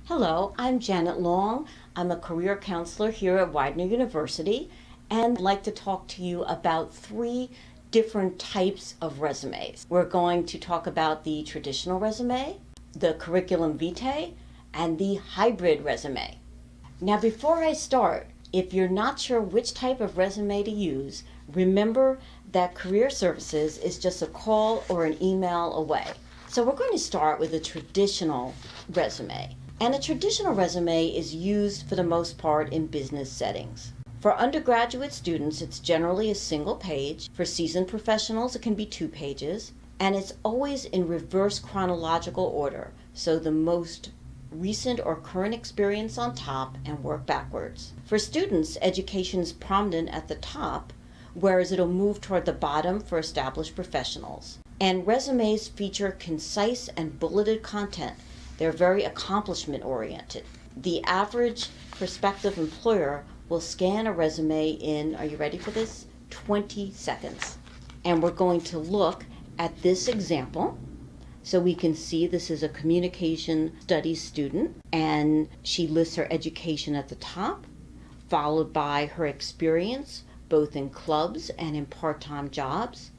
Hello, I'm Janet Long. I'm a career counselor here at Widener University, and I'd like to talk to you about three different types of resumes. We're going to talk about the traditional resume, the curriculum vitae, and the hybrid resume. Now, before I start, if you're not sure which type of resume to use, remember that career services is just a call or an email away. So we're going to start with a traditional resume. And a traditional resume is used for the most part in business settings. For undergraduate students, it's generally a single page. For seasoned professionals, it can be 2 pages. And it's always in reverse chronological order, so the most recent or current experience on top and work backwards. For students, education is prominent at the top, whereas it'll move toward the bottom for established professionals. And resumes feature concise and bulleted content. They're very accomplishment-oriented. The average prospective employer will scan a resume in, are you ready for this? 20 seconds. And we're going to look at this example. So we can see this is a communication studies student, and she lists her education at the top, followed by her experience, both in clubs and in part-time jobs.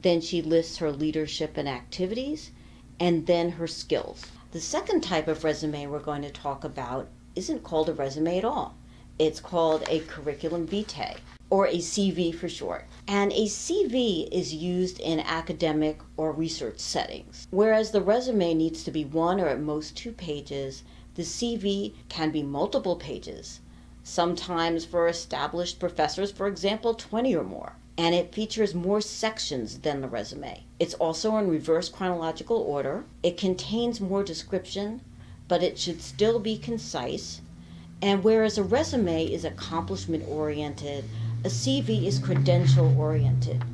Then she lists her leadership and activities, and then her skills. The second type of resume we're going to talk about isn't called a resume at all. It's called a curriculum vitae, or a CV for short. And a CV is used in academic or research settings. Whereas the resume needs to be 1 or at most 2 pages, the CV can be multiple pages. Sometimes for established professors, for example, 20 or more. And it features more sections than the resume. It's also in reverse chronological order. It contains more description, but it should still be concise. And whereas a resume is accomplishment-oriented, a CV is credential-oriented.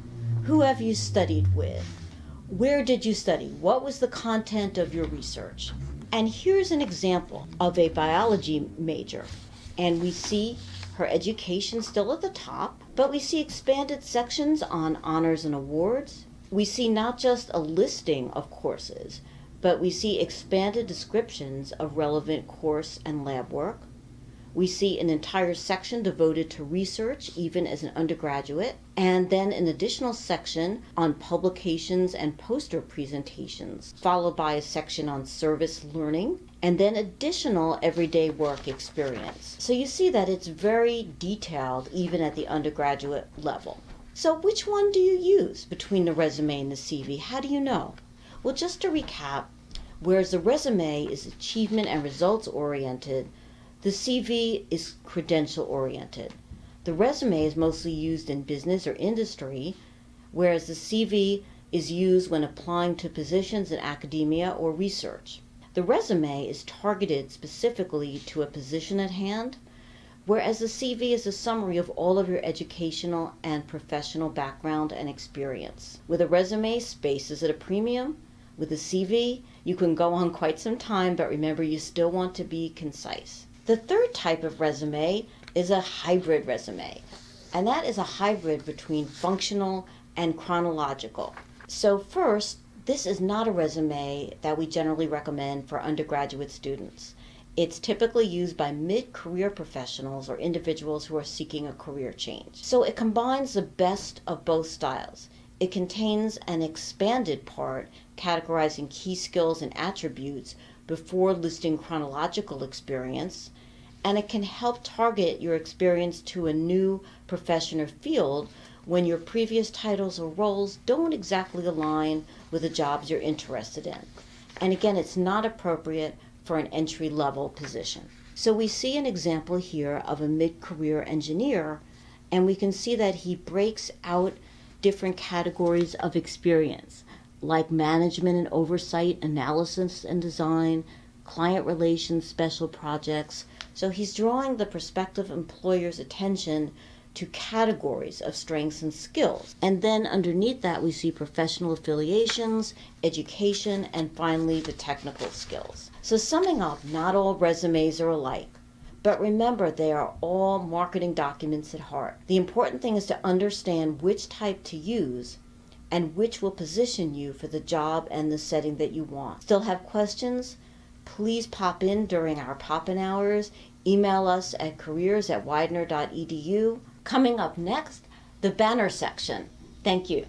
Who have you studied with? Where did you study? What was the content of your research? And here's an example of a biology major. And we see her education still at the top, but we see expanded sections on honors and awards. We see not just a listing of courses, but we see expanded descriptions of relevant course and lab work. We see an entire section devoted to research, even as an undergraduate, and then an additional section on publications and poster presentations, followed by a section on service learning, and then additional everyday work experience. So you see that it's very detailed, even at the undergraduate level. So which one do you use between the resume and the CV? How do you know? Well, just to recap, whereas the resume is achievement and results oriented, the CV is credential-oriented. The resume is mostly used in business or industry, whereas the CV is used when applying to positions in academia or research. The resume is targeted specifically to a position at hand, whereas the CV is a summary of all of your educational and professional background and experience. With a resume, space is at a premium. With a CV, you can go on quite some time, but remember, you still want to be concise. The third type of resume is a hybrid resume, and that is a hybrid between functional and chronological. So first, this is not a resume that we generally recommend for undergraduate students. It's typically used by mid-career professionals or individuals who are seeking a career change. So it combines the best of both styles. It contains an expanded part categorizing key skills and attributes before listing chronological experience, and it can help target your experience to a new profession or field when your previous titles or roles don't exactly align with the jobs you're interested in. And again, it's not appropriate for an entry-level position. So we see an example here of a mid-career engineer, and we can see that he breaks out different categories of experience, like management and oversight, analysis and design, client relations, special projects. So he's drawing the prospective employer's attention to categories of strengths and skills. And then underneath that, we see professional affiliations, education, and finally the technical skills. So summing up, not all resumes are alike, but remember, they are all marketing documents at heart. The important thing is to understand which type to use and which will position you for the job and the setting that you want. Still have questions? Please pop in during our pop-in hours. Email us at careers@widener.edu. Coming up next, the banner section. Thank you.